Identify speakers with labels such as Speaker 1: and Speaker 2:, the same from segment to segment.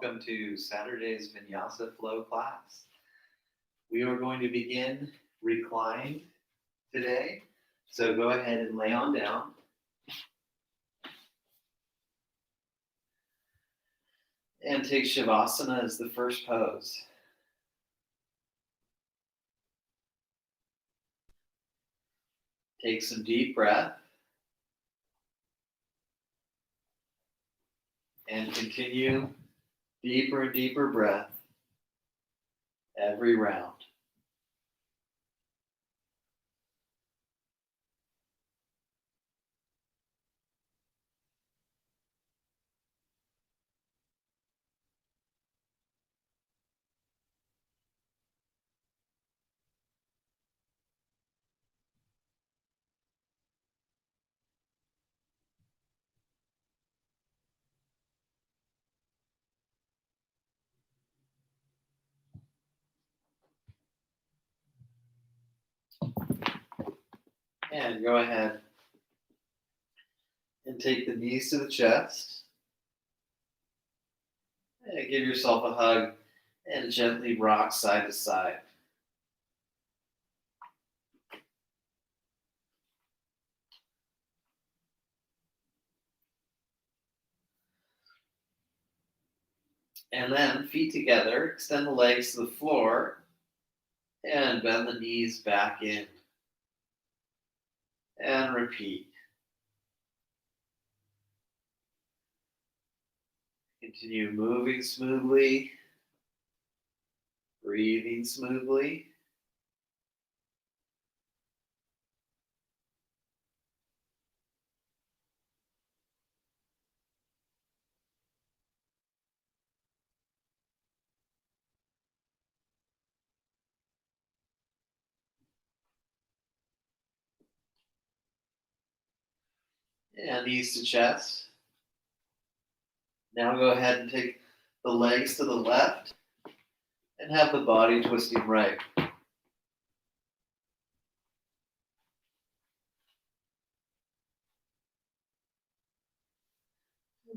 Speaker 1: welcome to Saturday's Vinyasa flow class. We are going to begin reclined today, so go ahead and lay on down. And take Shavasana as the first pose. Take some deep breath. And continue deeper and deeper breath every round. And go ahead and take the knees to the chest. And give yourself a hug and gently rock side to side. And then feet together, extend the legs to the floor and bend the knees back in. And repeat. Continue moving smoothly, breathing smoothly. And knees to chest. Now go ahead and take the legs to the left and have the body twisting right.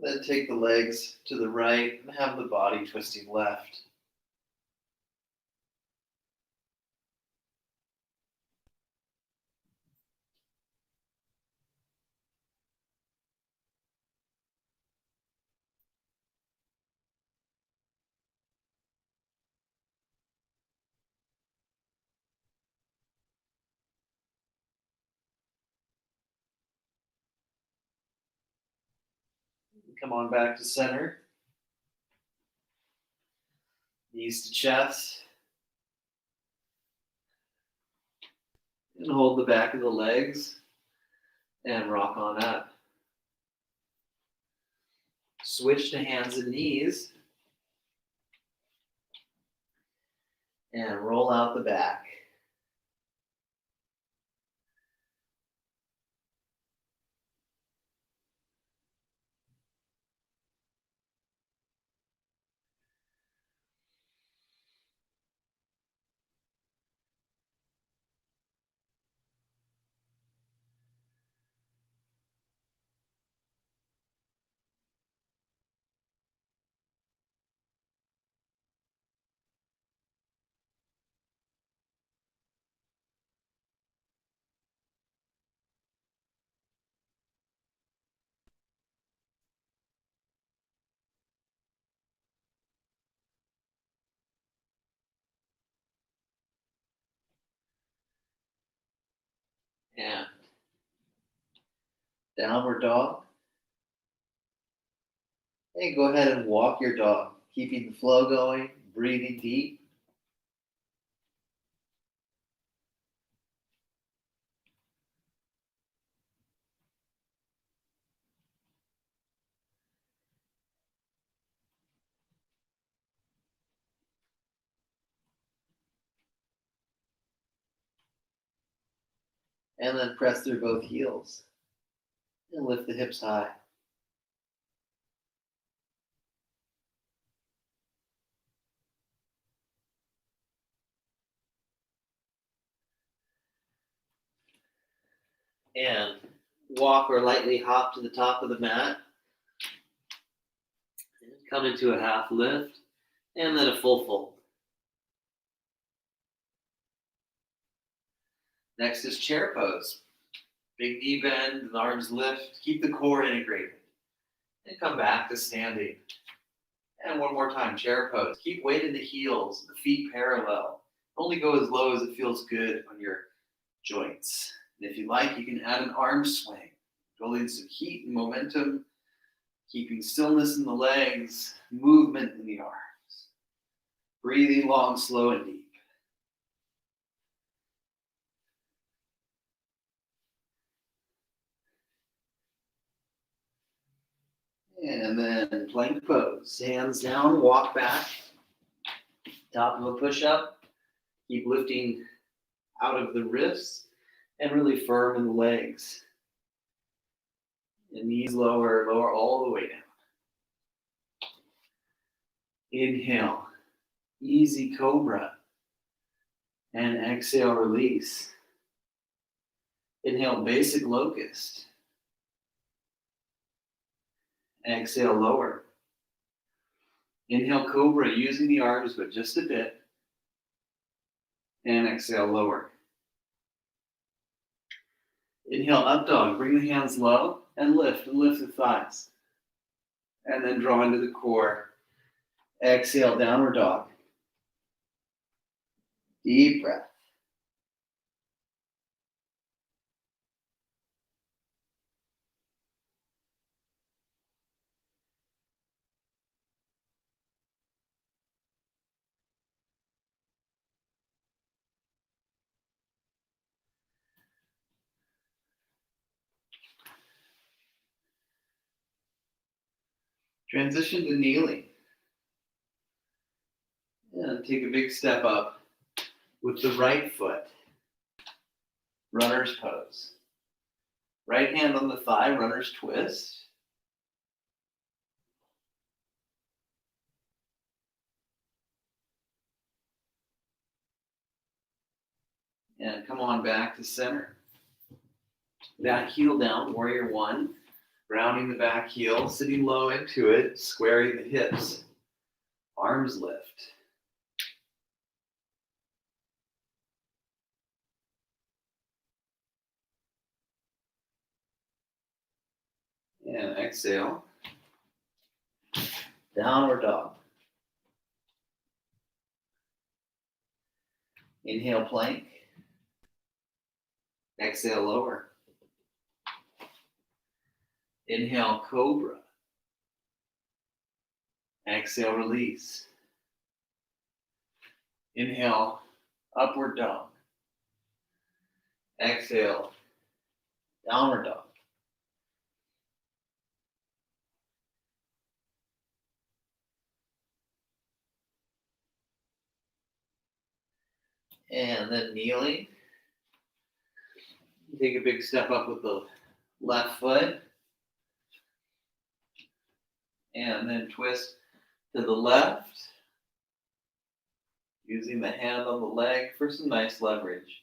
Speaker 1: Then take the legs to the right and have the body twisting left. Come on back to center. Knees to chest. And hold the back of the legs and rock on up. Switch to hands and knees. And roll out the back. And downward dog. And go ahead and walk your dog, keeping the flow going, breathing deep. And then press through both heels. And lift the hips high. And walk or lightly hop to the top of the mat. And Come into a half lift, and then a full fold. Next is chair pose. Big knee bend, the arms lift, keep the core integrated. And come back to standing. And one more time, chair pose. Keep weight in the heels, the feet parallel. Only go as low as it feels good on your joints. And if you like, you can add an arm swing, building some heat and momentum, keeping stillness in the legs, movement in the arms. Breathing long, slow, and deep. And then plank pose. Hands down, walk back. Top of a push-up. Keep lifting out of the wrists and really firm in the legs. And knees lower, lower all the way down. Inhale, easy cobra. And exhale, release. Inhale, basic locust. Exhale, lower. Inhale, cobra, using the arms, but just a bit. And exhale, lower. Inhale, up dog. Bring the hands low and lift the thighs. And then draw into the core. Exhale, downward dog. Deep breath. Transition to kneeling. And take a big step up with the right foot. Runner's pose. Right hand on the thigh, runner's twist. And come on back to center. Back heel down, warrior one. Rounding the back heel, sitting low into it, squaring the hips. Arms lift. And exhale. Downward dog. Inhale, plank. Exhale, lower. Inhale, cobra. Exhale, release. Inhale, upward dog. Exhale, downward dog. And then kneeling. Take a big step up with the left foot. And then twist to the left. Using the hand on the leg for some nice leverage.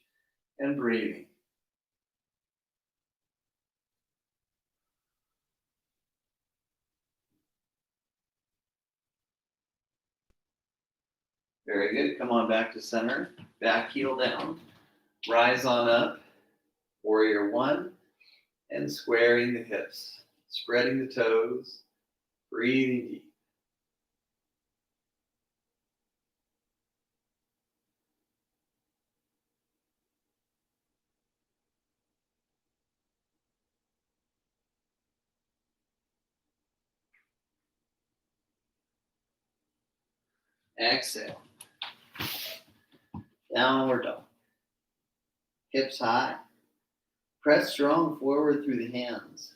Speaker 1: And breathing. Very good. Come on back to center. Back heel down. Rise on up. Warrior one. And squaring the hips. Spreading the toes. Breathing deep. Exhale. Downward dog. Hips high. Press strong forward through the hands.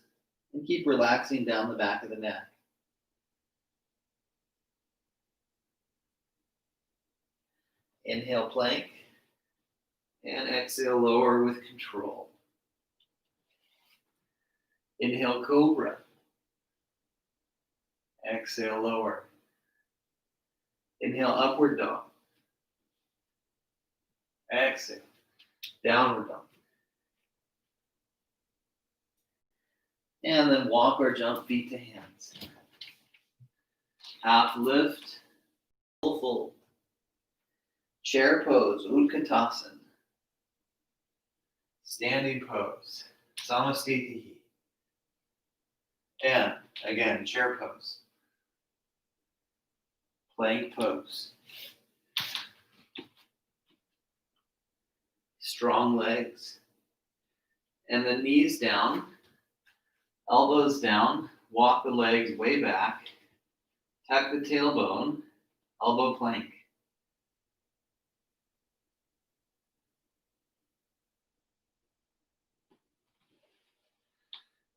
Speaker 1: And keep relaxing down the back of the neck. Inhale, plank. And exhale, lower with control. Inhale, cobra. Exhale, lower. Inhale, upward dog. Exhale, downward dog. And then walk or jump feet to hands. Half lift, full fold. Chair pose, Utkatasana. Standing pose, Samastitihi. And again, chair pose. Plank pose. Strong legs. And the knees down, elbows down, walk the legs way back, tuck the tailbone, elbow plank.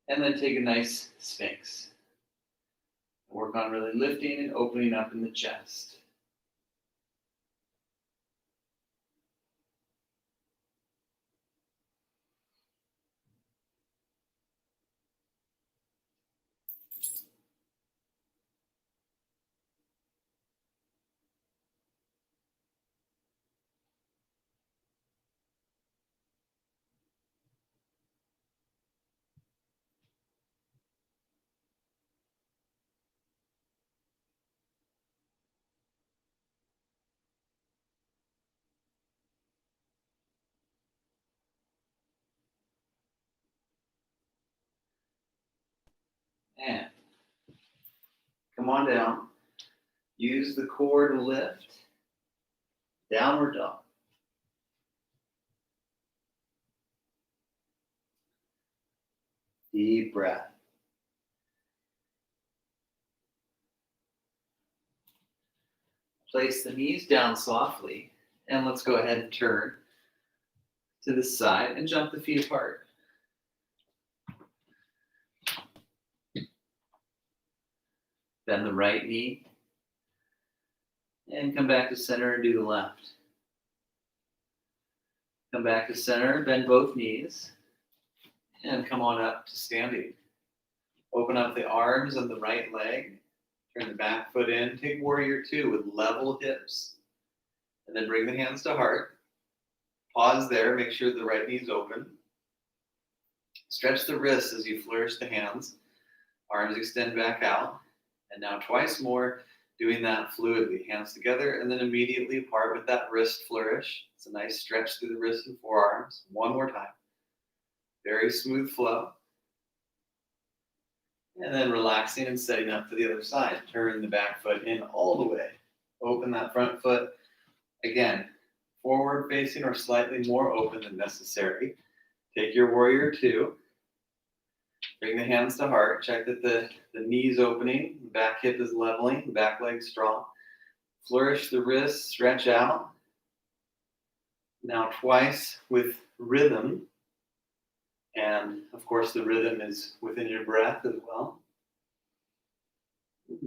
Speaker 1: And then take a nice Sphinx. Work on really lifting and opening up in the chest. And come on down. Use the core to lift. Downward dog. Deep breath. Place the knees down softly. And let's go ahead and turn to the side and jump the feet apart. Bend the right knee. And come back to center and do the left. Come back to center, bend both knees. And come on up to standing. Open up the arms and the right leg. Turn the back foot in. Take warrior two with level hips. And then bring the hands to heart. Pause there. Make sure the right knee is open. Stretch the wrists as you flourish the hands. Arms extend back out. And now twice more, doing that fluidly. Hands together and then immediately apart with that wrist flourish. It's a nice stretch through the wrists and forearms. One more time. Very smooth flow. And then relaxing and setting up to the other side. Turn the back foot in all the way. Open that front foot. Again, forward facing or slightly more open than necessary. Take your warrior two. Bring the hands to heart. Check that the knee's opening. The back hip is leveling. The back leg's strong. Flourish the wrists. Stretch out. Now twice with rhythm. And of course, the rhythm is within your breath as well.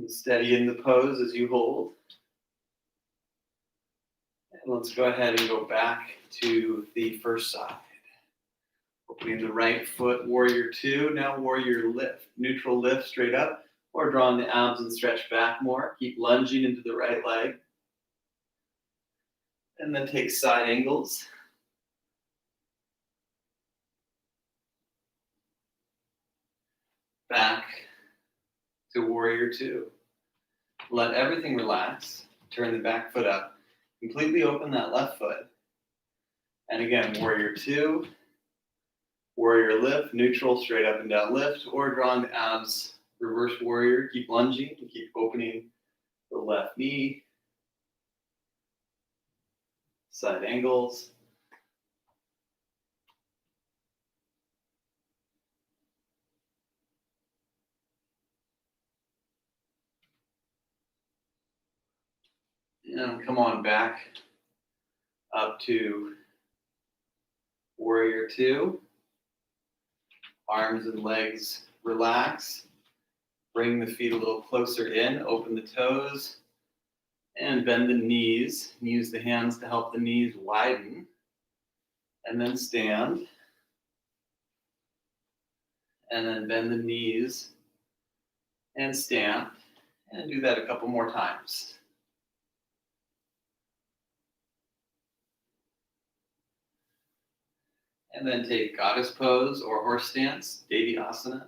Speaker 1: Steady in the pose as you hold. And let's go ahead and go back to the first side. Opening the right foot, warrior two. Now warrior lift. Neutral lift straight up, or drawing the abs and stretch back more. Keep lunging into the right leg. And then take side angles. Back to warrior two. Let everything relax. Turn the back foot up. Completely open that left foot. And again, warrior two. Warrior lift, neutral, straight up and down lift, or drawing the abs, reverse warrior. Keep lunging and keep opening the left knee. Side angles. And come on back up to warrior two. Arms and legs relax. Bring the feet a little closer in. Open the toes. And bend the knees. Use the hands to help the knees widen. And then stand. And then bend the knees. And stand. And do that a couple more times. And then take goddess pose or horse stance, Devi asana.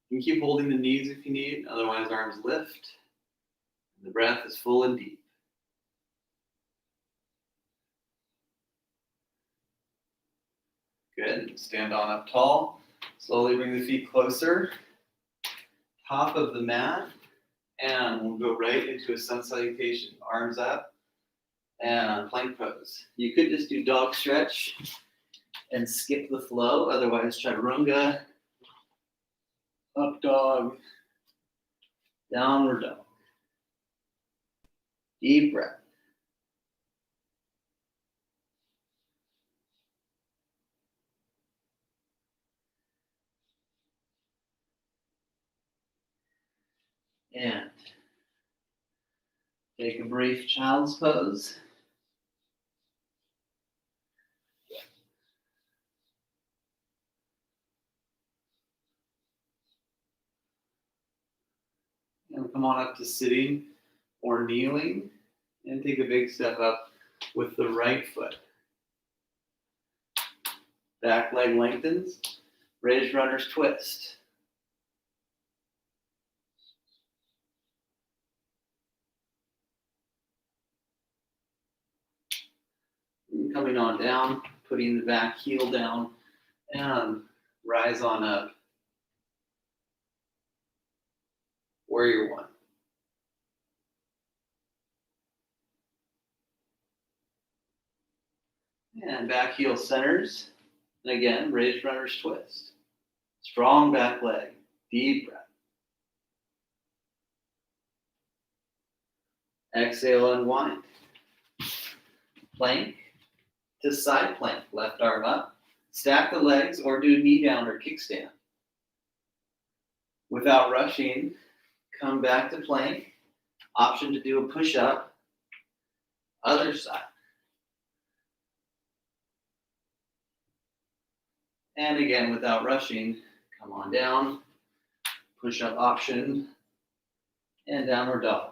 Speaker 1: You can keep holding the knees if you need, otherwise arms lift. The breath is full and deep. Good. Stand on up tall. Slowly bring the feet closer. Top of the mat. And we'll go right into a sun salutation. Arms up and plank pose. You could just do dog stretch and skip the flow. Otherwise, chaturanga, up dog, downward dog. Deep breath. And take a brief child's pose. And come on up to sitting or kneeling. And take a big step up with the right foot. Back leg lengthens. Raised runner's twist. And coming on down, putting the back heel down, and rise on up. Warrior one. And back heel centers. And again, raised runner's twist. Strong back leg. Deep breath. Exhale, unwind. Plank to side plank. Left arm up. Stack the legs or do knee down or kickstand. Without rushing, come back to plank. Option to do a push-up. Other side. And again, without rushing, come on down. Push-up option. And downward dog.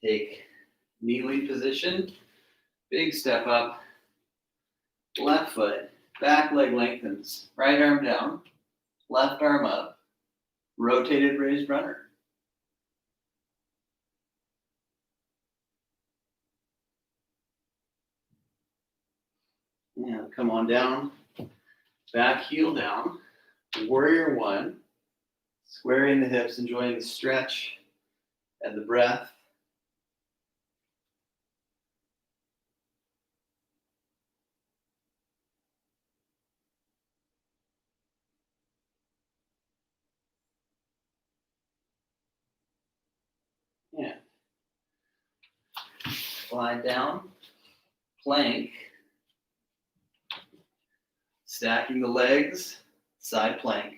Speaker 1: Take kneeling position. Big step up. Left foot. Back leg lengthens. Right arm down. Left arm up. Rotated raised runner. And come on down. Back heel down. Warrior one. Squaring the hips, enjoying the stretch and the breath. Yeah. Slide down. Plank. Stacking the legs. Side plank.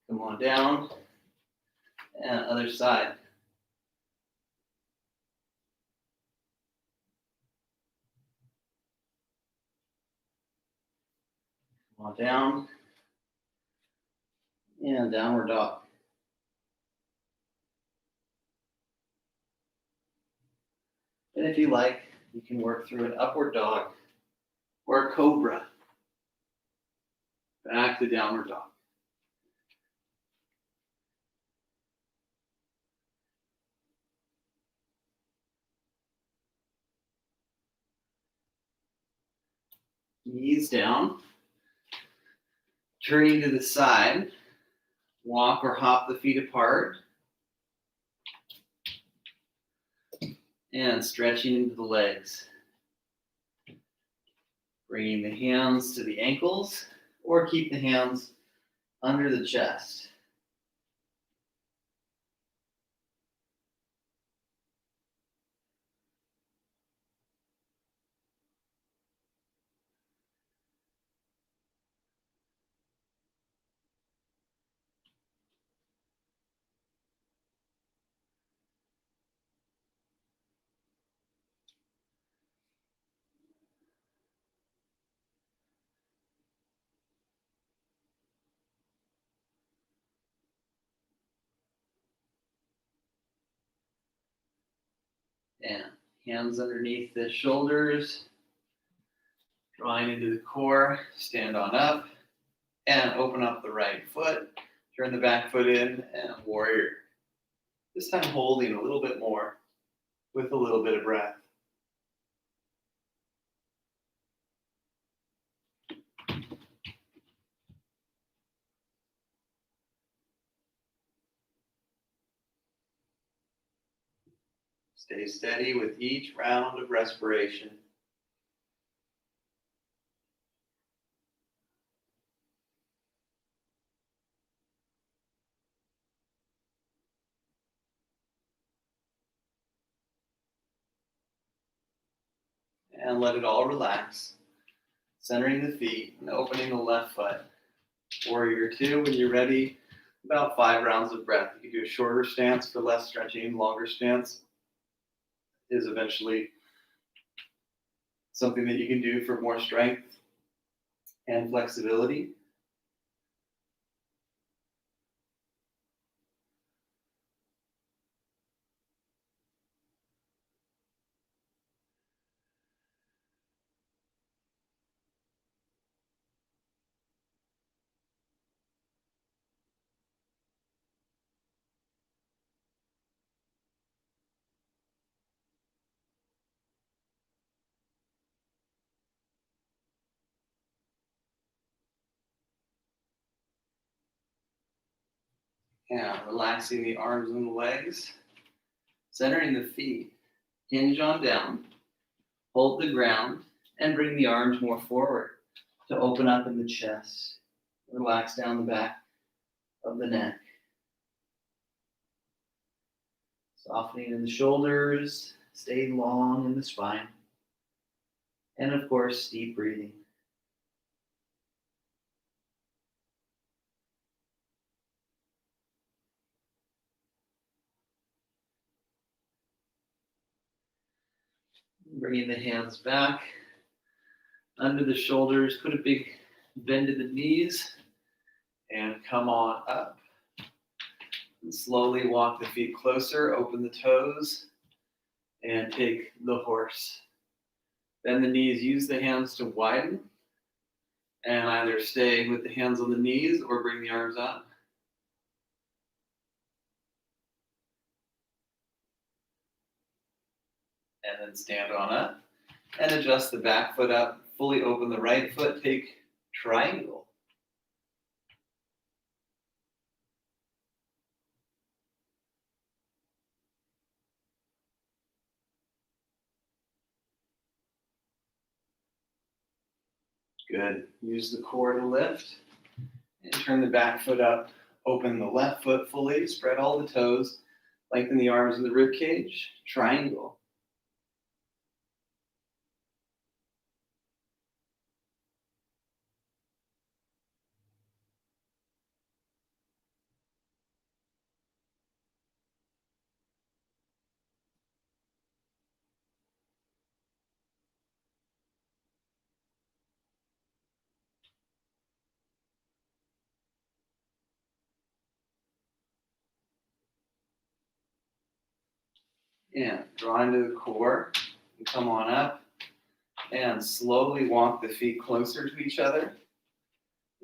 Speaker 1: Come on down. And other side. Come on down. And downward dog. And if you like, you can work through an upward dog or a cobra. Back to downward dog. Knees down. Turning to the side. Walk or hop the feet apart. And stretching into the legs. Bringing the hands to the ankles or keep the hands under the chest. And hands underneath the shoulders. Drawing into the core. Stand on up. And open up the right foot. Turn the back foot in and warrior. This time holding a little bit more with a little bit of breath. Stay steady with each round of respiration. And let it all relax. Centering the feet and opening the left foot. Warrior two, when you're ready, about 5 rounds of breath. You can do a shorter stance for less stretching. Longer stance is eventually something that you can do for more strength and flexibility. And relaxing the arms and the legs. Centering the feet. Hinge on down. Hold the ground and bring the arms more forward to open up in the chest. Relax down the back of the neck. Softening in the shoulders. Stay long in the spine. And of course, deep breathing. Bringing the hands back under the shoulders. Put a big bend to the knees and come on up. And slowly walk the feet closer. Open the toes and take the horse. Bend the knees. Use the hands to widen and either stay with the hands on the knees or bring the arms up. And then stand on up and adjust the back foot up. Fully open the right foot. Take triangle. Good. Use the core to lift and turn the back foot up. Open the left foot fully. Spread all the toes. Lengthen the arms and the rib cage. Triangle. And draw into the core and come on up and slowly walk the feet closer to each other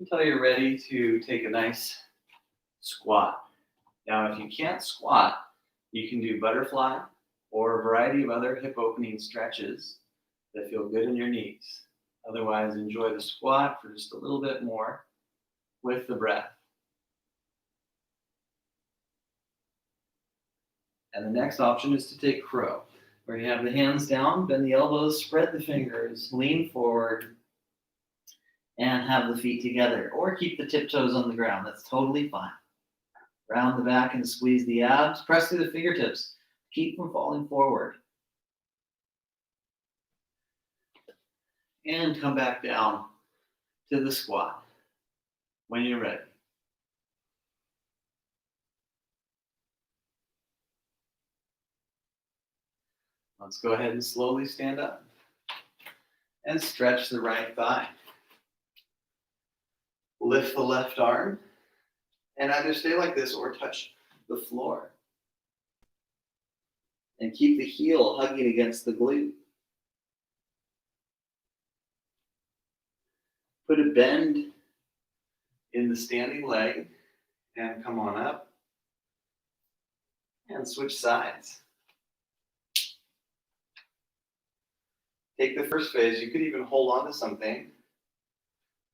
Speaker 1: until you're ready to take a nice squat. Now, if you can't squat, you can do butterfly or a variety of other hip opening stretches that feel good in your knees. Otherwise, enjoy the squat for just a little bit more with the breath. And the next option is to take crow, where you have the hands down, bend the elbows, spread the fingers, lean forward, and have the feet together. Or keep the tiptoes on the ground. That's totally fine. Round the back and squeeze the abs. Press through the fingertips. Keep from falling forward. And come back down to the squat when you're ready. Let's go ahead and slowly stand up and stretch the right thigh. Lift the left arm and either stay like this or touch the floor. And keep the heel hugging against the glute. Put a bend in the standing leg and come on up and switch sides. Take the first phase. You could even hold on to something.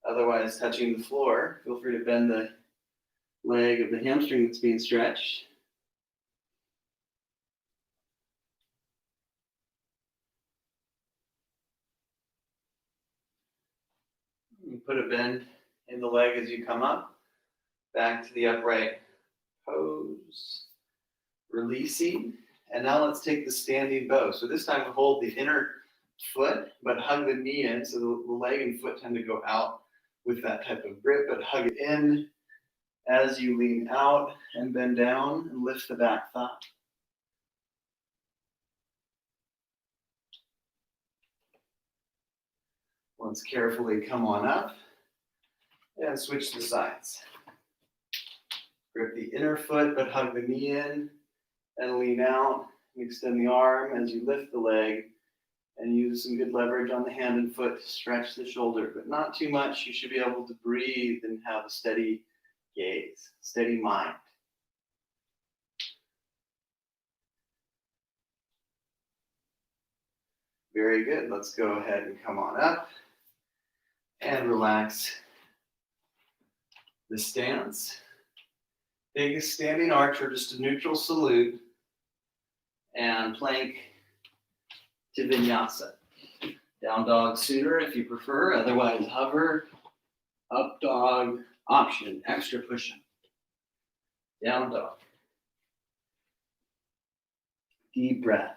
Speaker 1: Otherwise, touching the floor, feel free to bend the leg of the hamstring that's being stretched. You put a bend in the leg as you come up, back to the upright pose, releasing. And now let's take the standing bow. So this time we hold the inner foot, but hug the knee in. So the leg and foot tend to go out with that type of grip, but hug it in as you lean out and bend down and lift the back thigh. Let's carefully come on up and switch the sides. Grip the inner foot, but hug the knee in and lean out and extend the arm as you lift the leg and use some good leverage on the hand and foot to stretch the shoulder, but not too much. You should be able to breathe and have a steady gaze, steady mind. Very good. Let's go ahead and come on up and relax the stance. Take a standing arch or just a neutral salute and plank to Vinyasa. Down dog sooner if you prefer, otherwise hover, up dog, option, extra push-up. Down dog. Deep breath.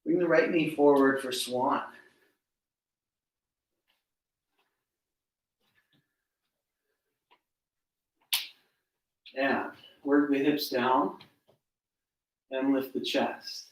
Speaker 1: Bring the right knee forward for swan. And work the hips down and lift the chest.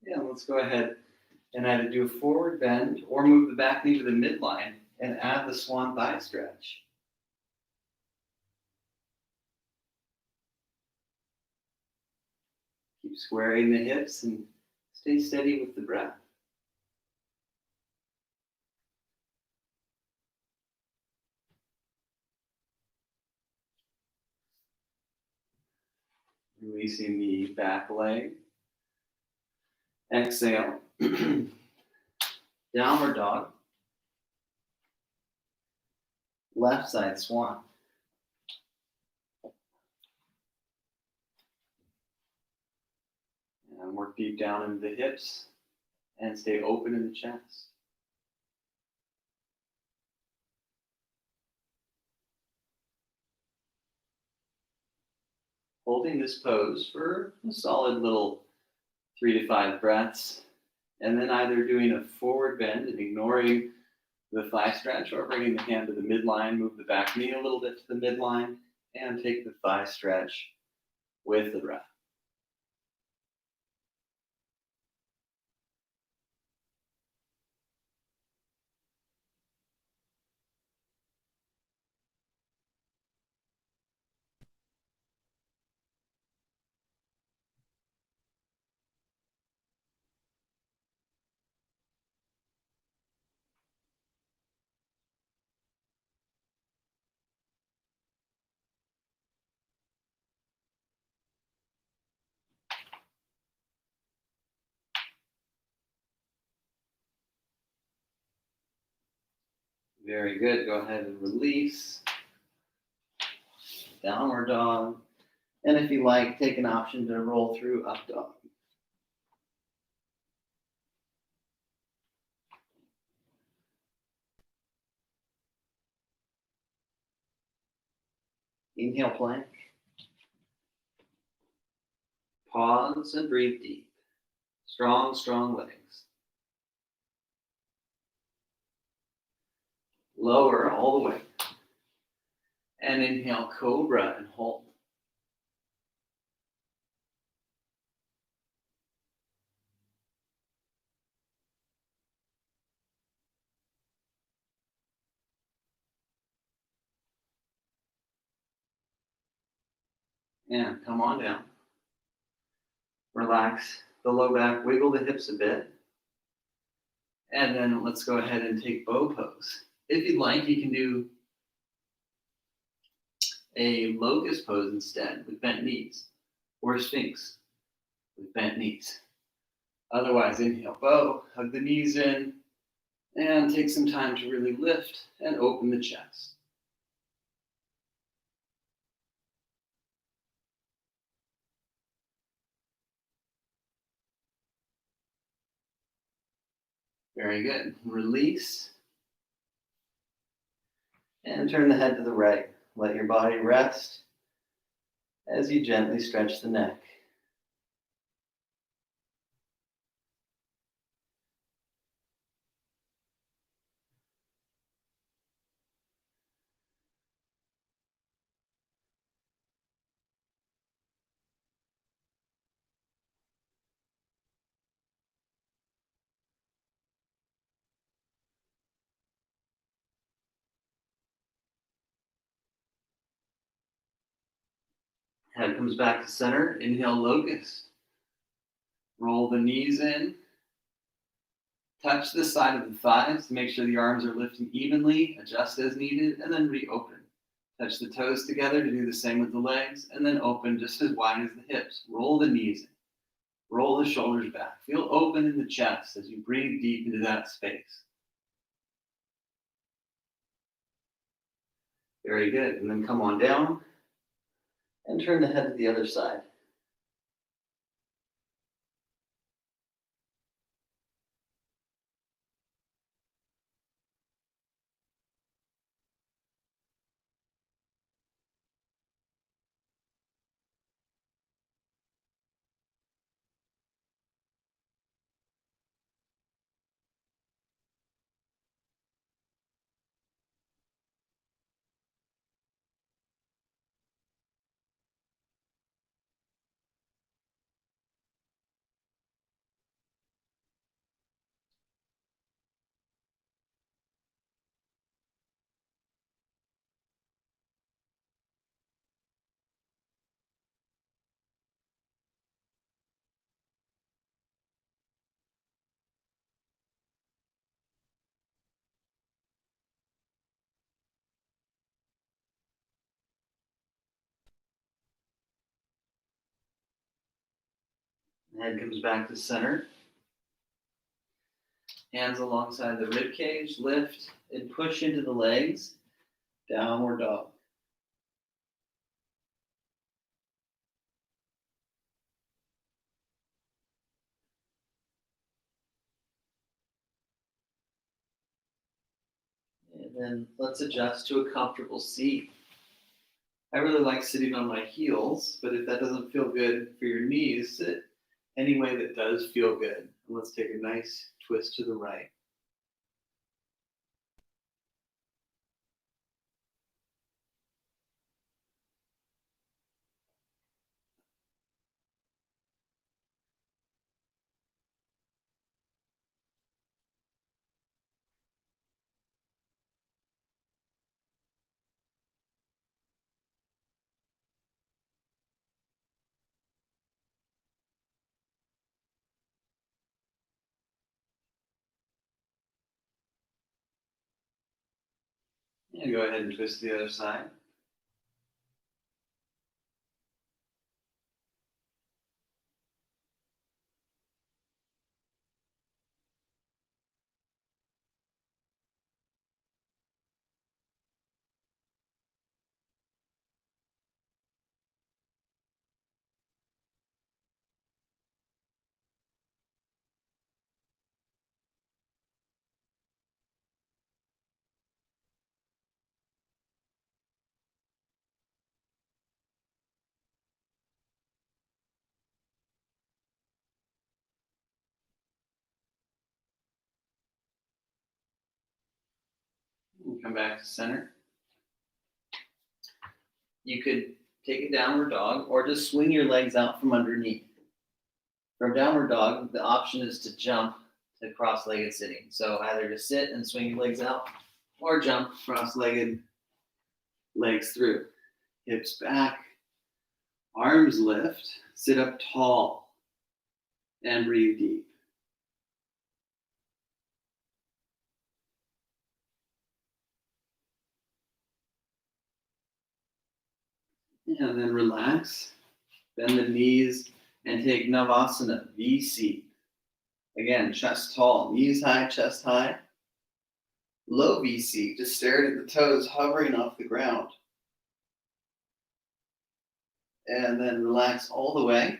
Speaker 1: Yeah, let's go ahead and either do a forward bend or move the back knee to the midline and add the swan thigh stretch. Keep squaring the hips and stay steady with the breath. Releasing the back leg. Exhale. Downward dog. Left side swan. And work deep down into the hips and stay open in the chest. Holding this pose for a solid little 3 to 5 breaths, and then either doing a forward bend and ignoring the thigh stretch, or bringing the hand to the midline, move the back knee a little bit to the midline, and take the thigh stretch with the breath. Very good. Go ahead and release. Downward dog. And if you like, take an option to roll through up dog. Inhale, plank. Pause and breathe deep. Strong, strong legs. Lower all the way. And inhale, cobra, and hold. And come on down. Relax the low back, wiggle the hips a bit. And then let's go ahead and take bow pose. If you'd like, you can do a locust pose instead with bent knees, or sphinx with bent knees. Otherwise, inhale, bow, hug the knees in, and take some time to really lift and open the chest. Very good. Release and turn the head to the right. Let your body rest as you gently stretch the neck. Head comes back to center. Inhale, locust. Roll the knees in. Touch the side of the thighs to make sure the arms are lifting evenly. Adjust as needed, and then reopen. Touch the toes together to do the same with the legs, and then open just as wide as the hips. Roll the knees in. Roll the shoulders back. Feel open in the chest as you breathe deep into that space. Very good. And then come on down and turn the head to the other side. The head comes back to center. Hands alongside the rib cage. Lift and push into the legs. Downward dog. And then let's adjust to a comfortable seat. I really like sitting on my heels, but if that doesn't feel good for your knees, sit any way that does feel good. And let's take a nice twist to the right. And go ahead and twist to the other side. And come back to center. You could take a downward dog or just swing your legs out from underneath. From downward dog, the option is to jump to cross-legged sitting. So either just sit and swing your legs out or jump cross-legged, legs through. Hips back, arms lift, sit up tall, and breathe deep. And then relax, bend the knees, and take Navasana, V-seat. Again, chest tall, knees high, chest high. Low V-seat, just staring at the toes, hovering off the ground. And then relax all the way.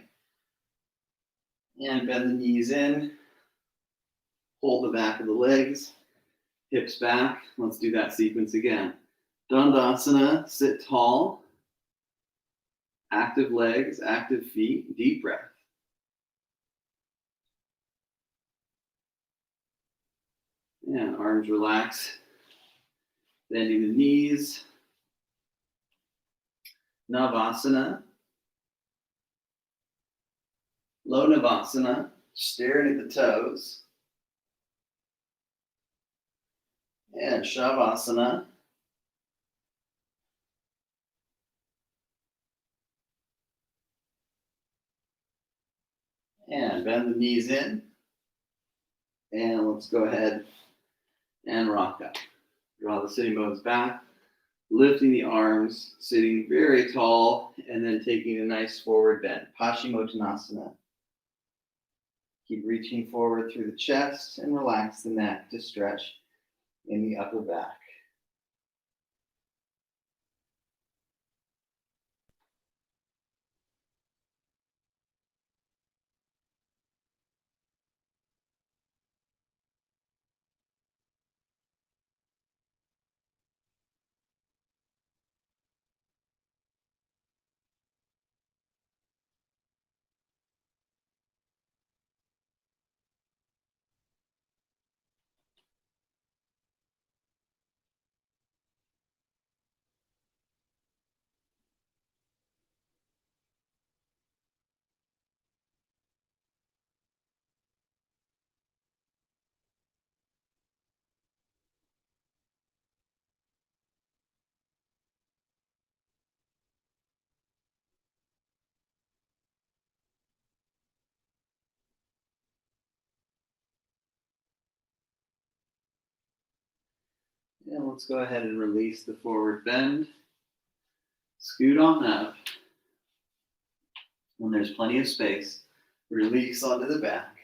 Speaker 1: And bend the knees in. Hold the back of the legs, hips back. Let's do that sequence again. Dandasana, sit tall. Active legs, active feet, deep breath. And arms relax. Bending the knees. Navasana. Low Navasana, staring at the toes. And Shavasana. And bend the knees in. And let's go ahead and rock up. Draw the sitting bones back, lifting the arms, sitting very tall, and then taking a nice forward bend. Paschimottanasana. Keep reaching forward through the chest and relax the neck to stretch in the upper back. And let's go ahead and release the forward bend. Scoot on up. When there's plenty of space, release onto the back.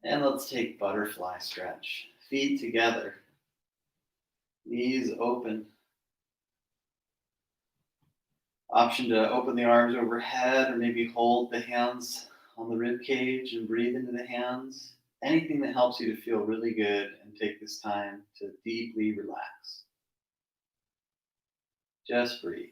Speaker 1: And let's take butterfly stretch. Feet together. Knees open. Option to open the arms overhead or maybe hold the hands on the rib cage and breathe into the hands. Anything that helps you to feel really good and take this time to deeply relax. Just breathe.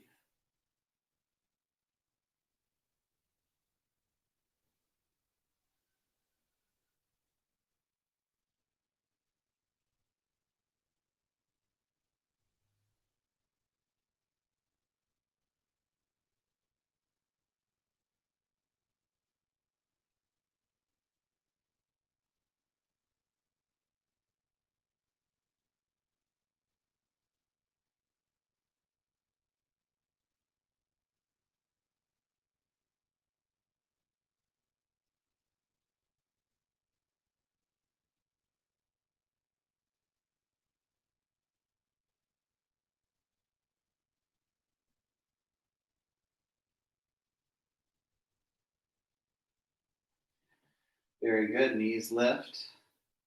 Speaker 1: Very good. Knees lift.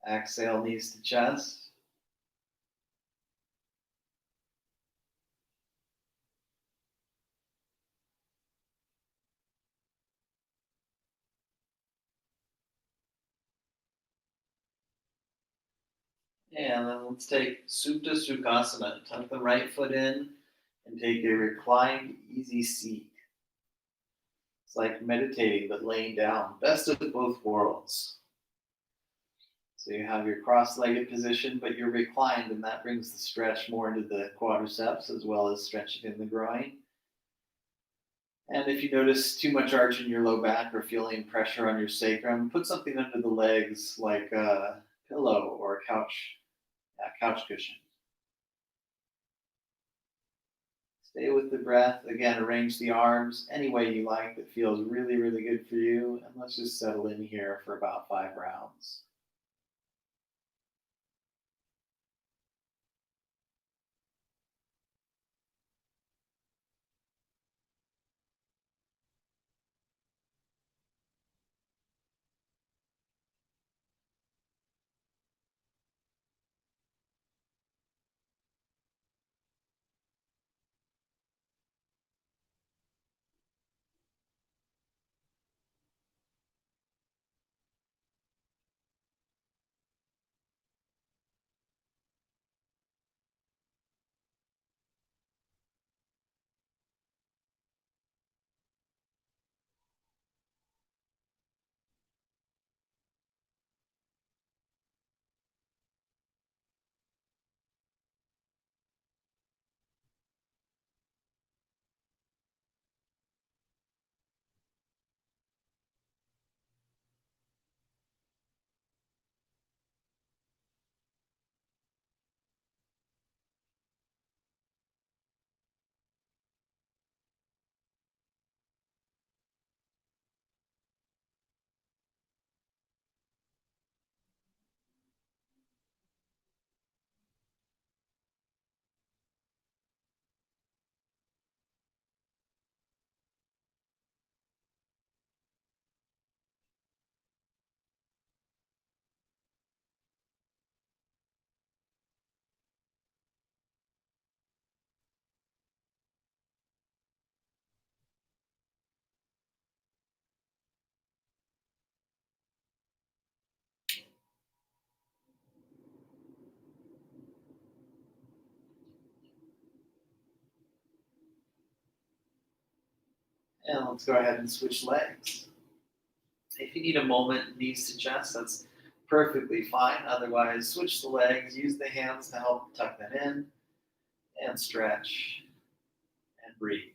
Speaker 1: Exhale, knees to chest. And then let's take Supta Sukhasana. Tuck the right foot in and take a reclined, easy seat. It's like meditating but laying down. Best of both worlds. So you have your cross-legged position, but you're reclined, and that brings the stretch more into the quadriceps as well as stretching in the groin. And if you notice too much arch in your low back or feeling pressure on your sacrum, put something under the legs like a pillow or a couch cushion. Stay with the breath. Again, arrange the arms any way you like that feels really, really good for you. And let's just settle in here for about 5 rounds. And let's go ahead and switch legs. If you need a moment, knees to chest, that's perfectly fine. Otherwise, switch the legs, use the hands to help tuck them in, and stretch and breathe.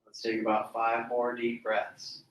Speaker 1: Let's take about 5 more deep breaths.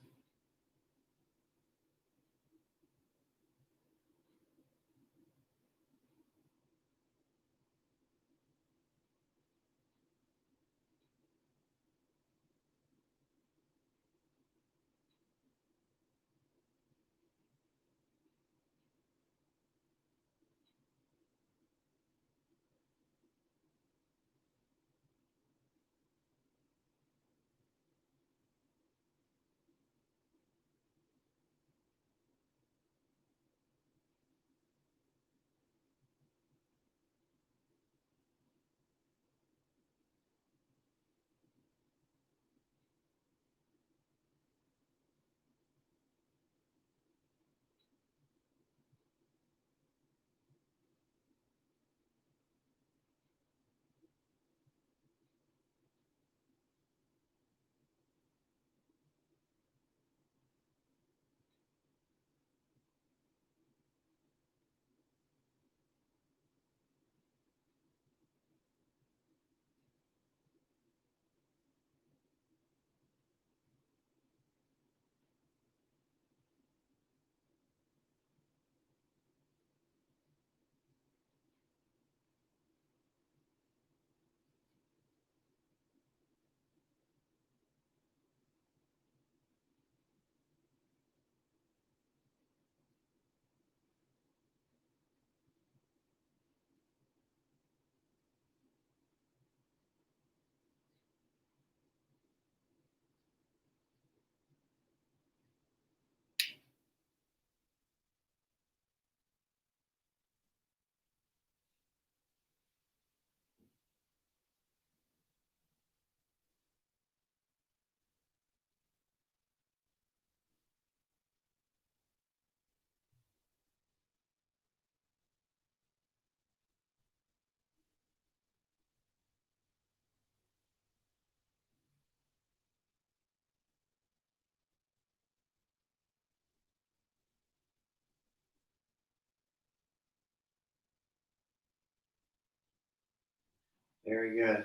Speaker 1: Very good.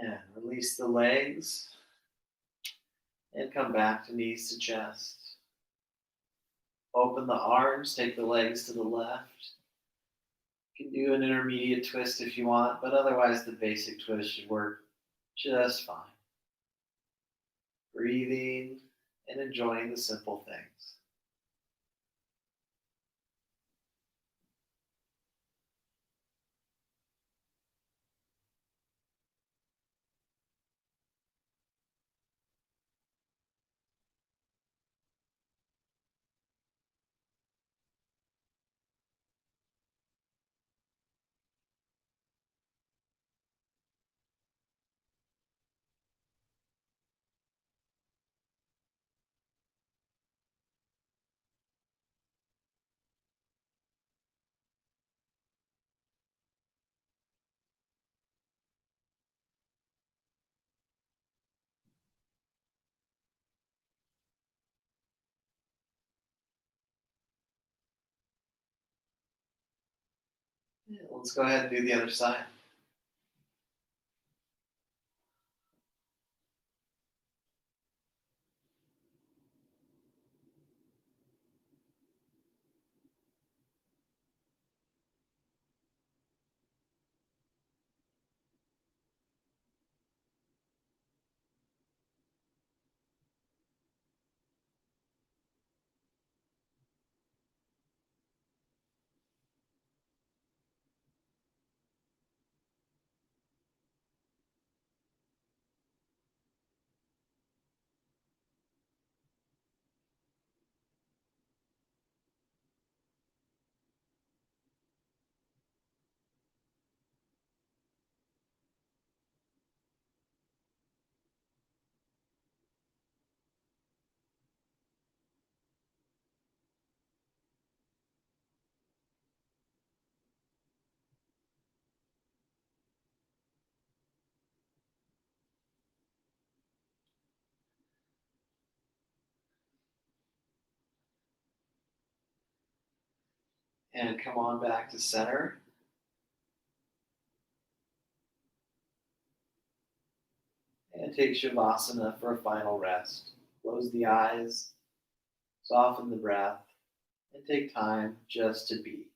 Speaker 1: Yeah, release the legs and come back to knees to chest. Open the arms, take the legs to the left. You can do an intermediate twist if you want, but otherwise the basic twist should work just fine. Breathing and enjoying the simple things. Yeah, let's go ahead and do the other side. And come on back to center. And take Shavasana for a final rest. Close the eyes, soften the breath, and take time just to be.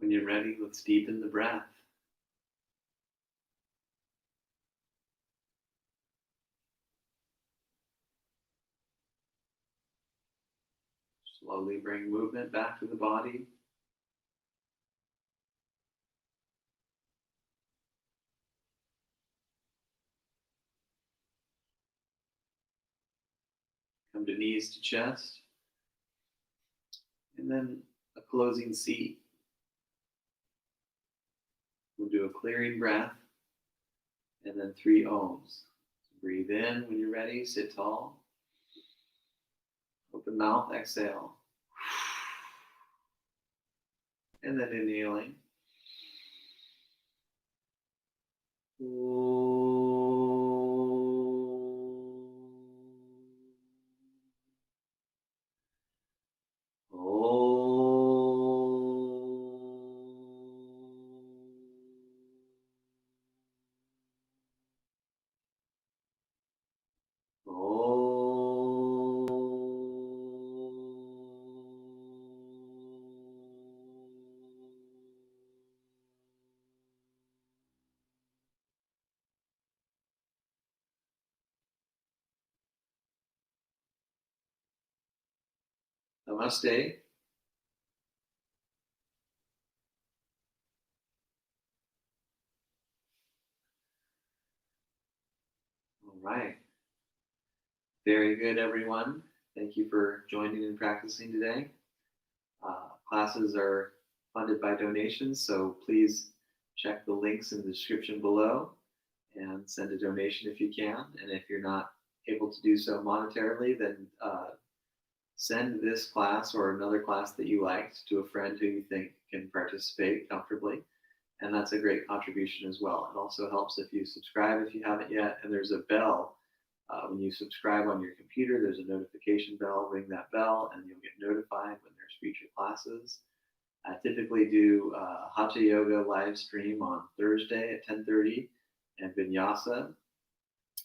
Speaker 1: When you're ready, let's deepen the breath. Slowly bring movement back to the body. Come to knees to chest. And then a closing seat. We'll do a clearing breath. And then 3 ohms. Breathe in when you're ready. Sit tall. Open mouth. Exhale. And then inhaling. Namaste. All right. Very good, everyone. Thank you for joining and practicing today. Classes are funded by donations, so please check the links in the description below and send a donation if you can. And if you're not able to do so monetarily, then send this class or another class that you liked to a friend who you think can participate comfortably. And that's a great contribution as well. It also helps if you subscribe if you haven't yet. And there's a bell. When you subscribe on your computer, there's a notification bell. Ring that bell and you'll get notified when there's future classes. I typically do Hatha Yoga live stream on Thursday at 10:30 and Vinyasa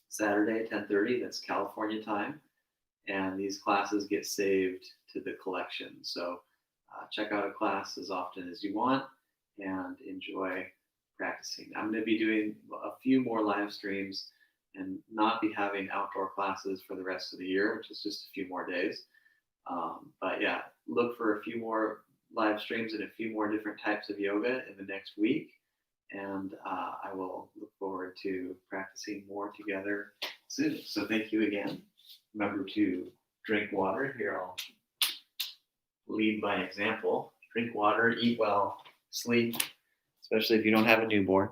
Speaker 1: Saturday at 10:30. That's California time. And these classes get saved to the collection. So check out a class as often as you want and enjoy practicing. I'm going to be doing a few more live streams and not be having outdoor classes for the rest of the year, which is just a few more days. But yeah, look for a few more live streams and a few more different types of yoga in the next week. And I will look forward to practicing more together soon. So thank you again. Remember to drink water. Here, I'll lead by example. Drink water, eat well, sleep, especially if you don't have a newborn.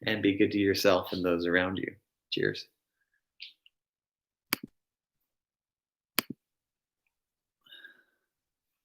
Speaker 1: And be good to yourself and those around you. Cheers.